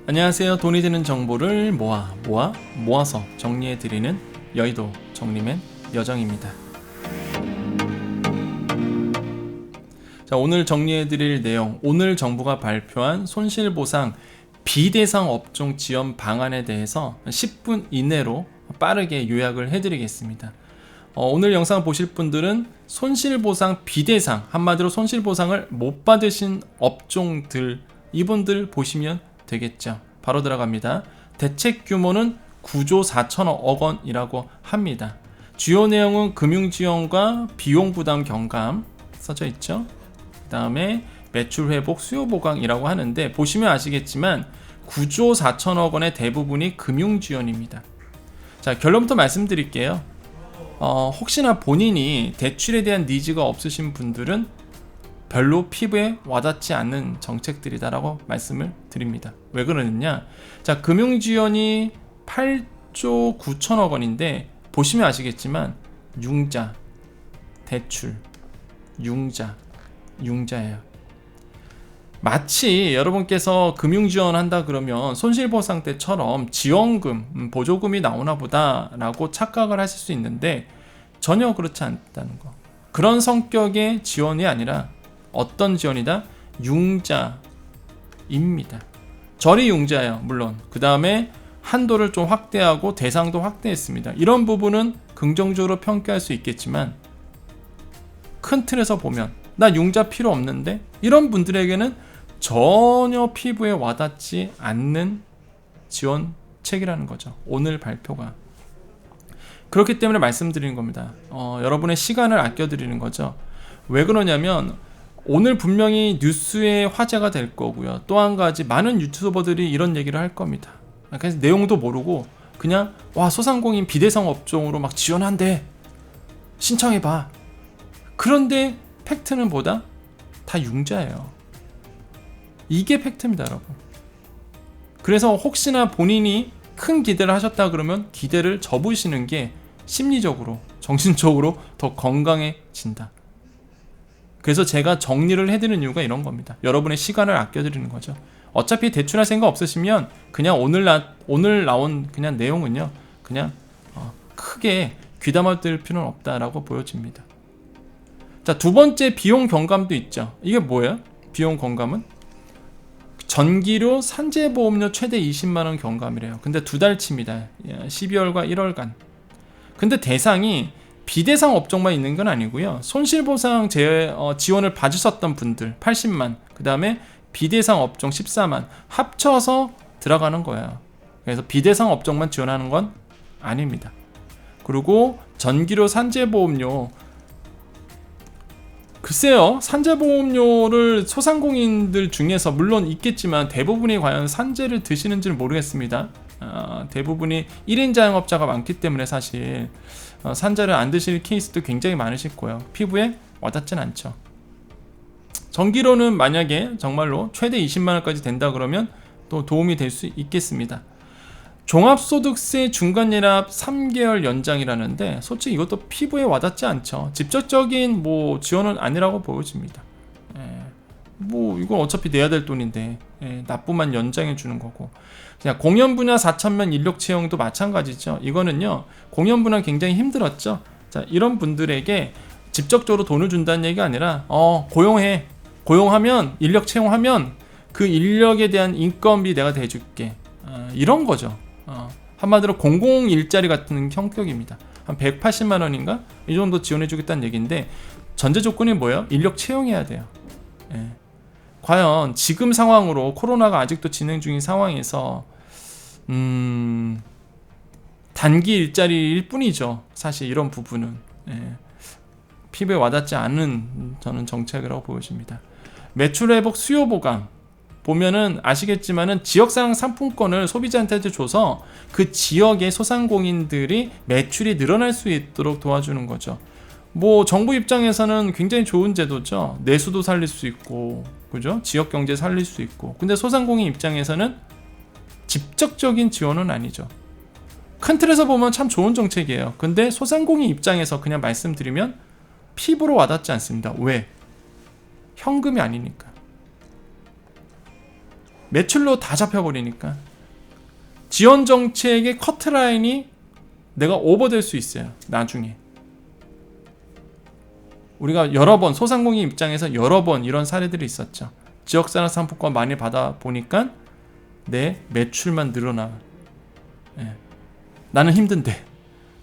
안녕하세요. 돈이 되는 정보를 모아서 정리해드리는 여의도 정리맨 여정입니다. 자, 오늘 정리해드릴 내용, 오늘 정부가 발표한 손실보상 비대상 업종 지원 방안에 대해서 10분 이내로 빠르게 요약을 해드리겠습니다. 오늘 영상 보실 분들은 손실보상 비대상, 한마디로 손실보상을 못 받으신 업종들, 이분들 보시면 되겠죠. 바로 들어갑니다. 대책 규모는 9조 4천억 원이라고 합니다. 주요 내용은 금융지원과 비용부담 경감 써져 있죠. 그 다음에 매출 회복 수요 보강이라고 하는데, 보시면 아시겠지만 9조 4천억 원의 대부분이 금융지원입니다. 자, 결론부터 말씀드릴게요. 혹시나 본인이 대출에 대한 니즈가 없으신 분들은 별로 피부에 와닿지 않는 정책들이다라고 말씀을 드립니다. 왜 그러느냐? 자, 금융지원이 8조 9천억 원인데 보시면 아시겠지만 융자, 대출, 융자예요. 마치 여러분께서 금융지원한다 그러면 손실보상 때처럼 지원금, 보조금이 나오나 보다라고 착각을 하실 수 있는데 전혀 그렇지 않다는 거. 그런 성격의 지원이 아니라 어떤 지원이다? 융자입니다. 저리 융자예요, 물론. 그 다음에 한도를 좀 확대하고 대상도 확대했습니다. 이런 부분은 긍정적으로 평가할 수 있겠지만 큰 틀에서 보면 나 융자 필요 없는데, 이런 분들에게는 전혀 피부에 와닿지 않는 지원책이라는 거죠. 오늘 발표가. 그렇기 때문에 말씀드리는 겁니다. 여러분의 시간을 아껴드리는 거죠. 왜 그러냐면 오늘 분명히 뉴스에 화제가 될 거고요. 또 한 가지, 많은 유튜버들이 이런 얘기를 할 겁니다. 그래서 내용도 모르고 그냥 소상공인 비대상 업종으로 막 지원한대, 신청해봐. 그런데 팩트는 뭐다? 다 융자예요. 이게 팩트입니다, 여러분. 그래서 혹시나 본인이 큰 기대를 하셨다 그러면 기대를 접으시는 게 심리적으로, 정신적으로 더 건강해진다. 그래서 제가 정리를 해드리는 이유가 이런 겁니다. 여러분의 시간을 아껴드리는 거죠. 어차피 대출할 생각 없으시면 그냥 오늘 나온 그냥 내용은요, 그냥 크게 귀담아 들 필요는 없다라고 보여집니다. 자, 두 번째 비용 경감도 있죠. 이게 뭐예요? 비용 경감은 전기료, 산재보험료 최대 20만원 경감이래요. 근데 두 달치입니다. 12월과 1월간. 근데 대상이 비대상 업종만 있는 건 아니고요. 손실보상 지원을 받으셨던 분들 80만, 그 다음에 비대상 업종 14만 합쳐서 들어가는 거예요. 그래서 비대상 업종만 지원하는 건 아닙니다. 그리고 전기료, 산재보험료, 글쎄요, 산재보험료를 소상공인들 중에서 물론 있겠지만 대부분이 과연 산재를 드시는지는 모르겠습니다. 대부분이 1인 자영업자가 많기 때문에 사실 산재를 안 드실 케이스도 굉장히 많으실 거예요. 피부에 와닿진 않죠. 전기료는 만약에 정말로 최대 20만원까지 된다 그러면 또 도움이 될 수 있겠습니다. 종합소득세 중간예납 3개월 연장이라는데 솔직히 이것도 피부에 와닿지 않죠. 직접적인 지원은 아니라고 보여집니다. 이건 어차피 내야 될 돈인데 납부만 연장해 주는 거고. 그냥 공연 분야 4천만 인력 채용도 마찬가지죠. 이거는요, 공연 분야 굉장히 힘들었죠. 자, 이런 분들에게 직접적으로 돈을 준다는 얘기가 아니라 고용하면, 인력 채용하면 그 인력에 대한 인건비 내가 대줄게, 이런 거죠. 한마디로 공공 일자리 같은 성격입니다. 한 180만 원인가? 이 정도 지원해 주겠다는 얘기인데, 전제 조건이 뭐예요? 인력 채용해야 돼요. 과연 지금 상황으로 코로나가 아직도 진행 중인 상황에서 단기 일자리일 뿐이죠. 사실 이런 부분은 피부에 와닿지 않은 저는 정책이라고 보여집니다. 매출 회복 수요 보강 보면은 아시겠지만은 지역상 상품권을 소비자한테 줘서 그 지역의 소상공인들이 매출이 늘어날 수 있도록 도와주는 거죠. 정부 입장에서는 굉장히 좋은 제도죠. 내수도 살릴 수 있고, 그죠? 지역 경제 살릴 수 있고. 근데 소상공인 입장에서는 직접적인 지원은 아니죠. 큰 틀에서 보면 참 좋은 정책이에요. 근데 소상공인 입장에서 그냥 말씀드리면 피부로 와닿지 않습니다. 왜? 현금이 아니니까. 매출로 다 잡혀버리니까 지원 정책의 커트라인이 내가 오버될 수 있어요. 나중에 우리가 여러 번 소상공인 입장에서 여러 번 이런 사례들이 있었죠. 지역산업상품권 많이 받아 보니까 내 매출만 늘어나. 나는 힘든데.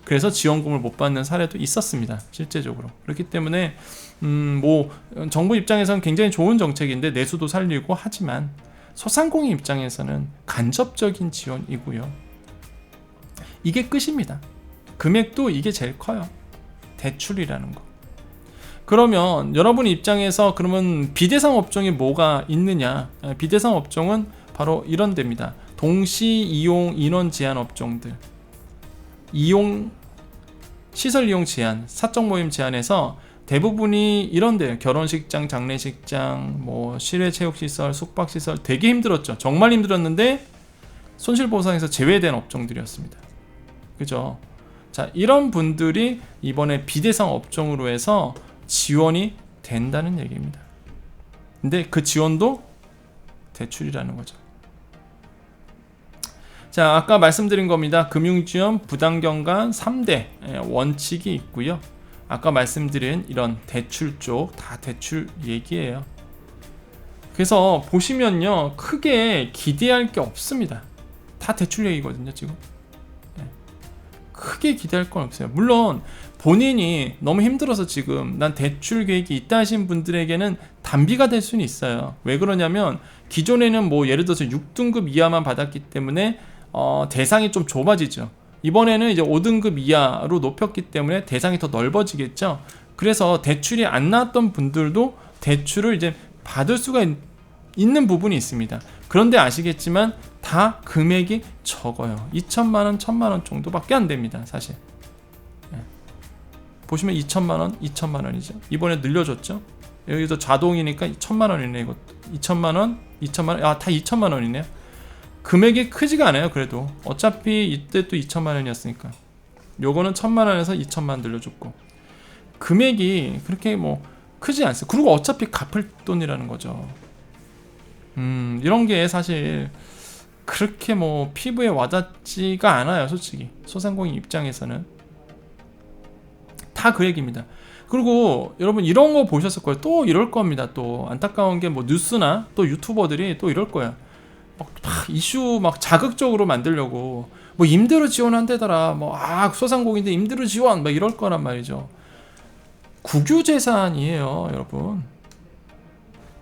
그래서 지원금을 못 받는 사례도 있었습니다. 실제적으로. 그렇기 때문에 뭐 정부 입장에서는 굉장히 좋은 정책인데 내수도 살리고 하지만 소상공인 입장에서는 간접적인 지원이고요. 이게 끝입니다. 금액도 이게 제일 커요. 대출이라는 거. 그러면 여러분 입장에서 그러면 비대상 업종이 뭐가 있느냐? 비대상 업종은 바로 이런 데입니다. 동시 이용 인원 제한 업종들. 시설 이용 제한, 사적 모임 제한에서 대부분이 이런 데요. 결혼식장, 장례식장, 뭐 실외 체육시설, 숙박시설 되게 힘들었죠. 정말 힘들었는데 손실보상에서 제외된 업종들이었습니다. 그죠? 자, 이런 분들이 이번에 비대상 업종으로 해서 지원이 된다는 얘기입니다. 근데 그 지원도 대출이라는 거죠. 자, 아까 말씀드린 겁니다. 금융지원 부당경감 3대 원칙이 있고요. 아까 말씀드린 이런 대출 쪽 다 대출 얘기예요. 그래서 보시면요, 크게 기대할 게 없습니다. 다 대출 얘기거든요, 지금. 크게 기대할 건 없어요. 물론 본인이 너무 힘들어서 지금 난 대출 계획이 있다 하신 분들에게는 단비가 될 수는 있어요. 왜 그러냐면 기존에는 뭐 예를 들어서 6등급 이하만 받았기 때문에 대상이 좀 좁아지죠. 이번에는 이제 5등급 이하로 높였기 때문에 대상이 더 넓어지겠죠. 그래서 대출이 안 나왔던 분들도 대출을 이제 받을 수가 있는 부분이 있습니다. 그런데 아시겠지만 다 금액이 적어요. 2천만 원, 1천만 원 정도밖에 안 됩니다. 사실. 보시면 2천만 원, 2천만 원이죠. 이번에 늘려줬죠. 여기서 자동이니까 1천만 원이네. 이것도 2천만 원, 2천만 원, 다 2천만 원이네요. 금액이 크지가 않아요. 그래도 어차피 이때 또 2천만 원이었으니까 요거는 1천만 원에서 2천만 원 늘려줬고 금액이 그렇게 뭐 크지 않습니다. 그리고 어차피 갚을 돈이라는 거죠. 이런 게 사실 그렇게 뭐 피부에 와닿지가 않아요. 솔직히 소상공인 입장에서는 다 그 얘기입니다. 그리고 여러분 이런 거 보셨을 거예요. 또 이럴 겁니다. 또 안타까운 게 뭐 뉴스나 또 유튜버들이 또 이럴 거예요. 막 이슈 막 자극적으로 만들려고 뭐 임대료 지원한대더라. 뭐 소상공인들 임대료 지원 막 이럴 거란 말이죠. 국유재산이에요, 여러분.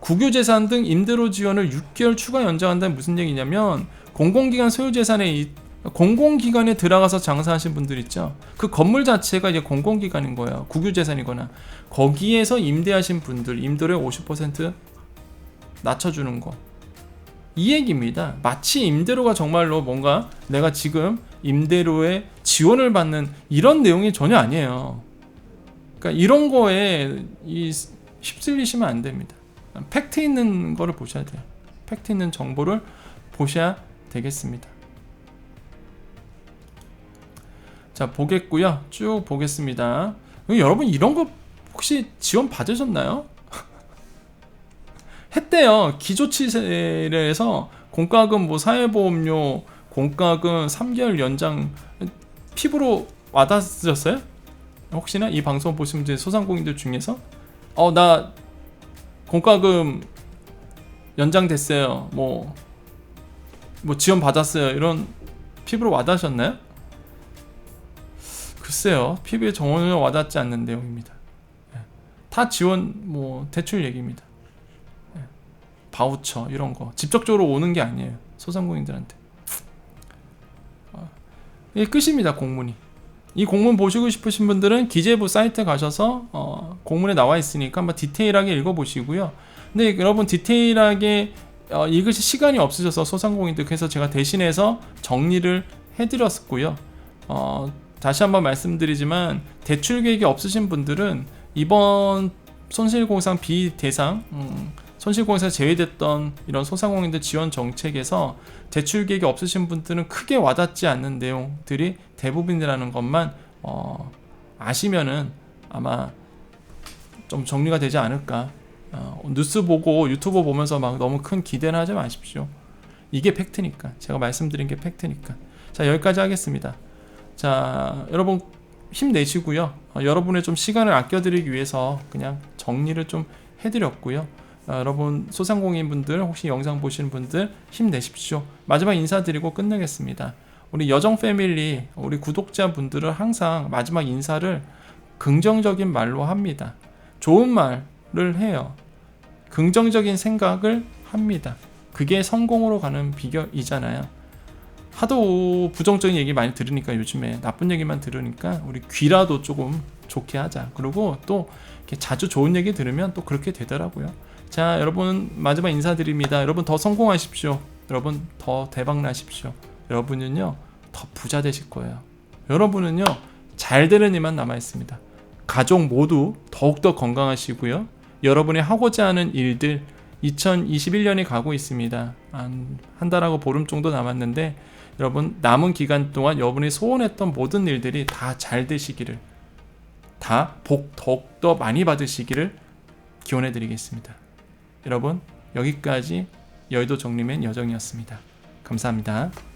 국유재산 등 임대료 지원을 6개월 추가 연장한다는 무슨 얘기냐면 공공기관 소유재산에 공공기관에 들어가서 장사하신 분들 있죠. 그 건물 자체가 이제 공공기관인 거예요. 국유재산이거나 거기에서 임대하신 분들 임대료의 50% 낮춰주는 거. 이 얘기입니다. 마치 임대료가 정말로 뭔가 내가 지금 임대료에 지원을 받는 이런 내용이 전혀 아니에요. 그러니까 이런 거에 휩쓸리시면 안 됩니다. 팩트 있는 거를 보셔야 돼요. 팩트 있는 정보를 보셔야 되겠습니다. 자, 보겠고요. 쭉 보겠습니다. 여러분 이런 거 혹시 지원 받으셨나요? 했대요. 기초치료에서 공과금 뭐 사회보험료 공과금 3개월 연장 피부로 와닿으셨어요? 혹시나 이 방송 보시는 분들 소상공인들 중에서 나 공과금 연장됐어요. 뭐 지원 받았어요. 이런 피부로 와닿으셨나요? 글쎄요. 피부에 전혀 와닿지 않는 내용입니다. 다 지원 대출 얘기입니다. 바우처 이런 거 직접적으로 오는 게 아니에요. 소상공인들한테. 이게 끝입니다. 공문이. 이 공문 보시고 싶으신 분들은 기재부 사이트 가셔서 공문에 나와 있으니까 한번 디테일하게 읽어보시고요. 근데 여러분 디테일하게 읽으실 시간이 없으셔서 소상공인들 그래서 제가 대신해서 정리를 해드렸고요. 다시 한번 말씀드리지만 대출 계획이 없으신 분들은 이번 손실공상 비대상 손실공사에서 제외됐던 이런 소상공인들 지원 정책에서 대출 계획이 없으신 분들은 크게 와닿지 않는 내용들이 대부분이라는 것만 아시면은 아마 좀 정리가 되지 않을까. 뉴스 보고 유튜브 보면서 막 너무 큰 기대는 하지 마십시오. 이게 팩트니까. 제가 말씀드린 게 팩트니까. 자, 여기까지 하겠습니다. 자, 여러분 힘내시고요. 여러분의 좀 시간을 아껴드리기 위해서 그냥 정리를 좀 해드렸고요. 여러분 소상공인분들 혹시 영상 보시는 분들 힘내십시오. 마지막 인사드리고 끝내겠습니다. 우리 여정 패밀리 우리 구독자분들은 항상 마지막 인사를 긍정적인 말로 합니다. 좋은 말을 해요. 긍정적인 생각을 합니다. 그게 성공으로 가는 비결이잖아요. 하도 부정적인 얘기 많이 들으니까 요즘에 나쁜 얘기만 들으니까 우리 귀라도 조금 좋게 하자. 그리고 또 이렇게 자주 좋은 얘기 들으면 또 그렇게 되더라고요. 자, 여러분 마지막 인사드립니다. 여러분 더 성공하십시오. 여러분 더 대박 나십시오. 여러분은요 더 부자 되실 거예요. 여러분은요 잘 되는 일만 남아 있습니다. 가족 모두 더욱더 건강하시고요. 여러분이 하고자 하는 일들 2021년이 가고 있습니다. 한 달하고 보름 정도 남았는데 여러분 남은 기간 동안 여러분이 소원했던 모든 일들이 다 잘 되시기를, 다 복 더욱더 많이 받으시기를 기원해 드리겠습니다. 여러분 여기까지 여의도 정리맨 여정이었습니다. 감사합니다.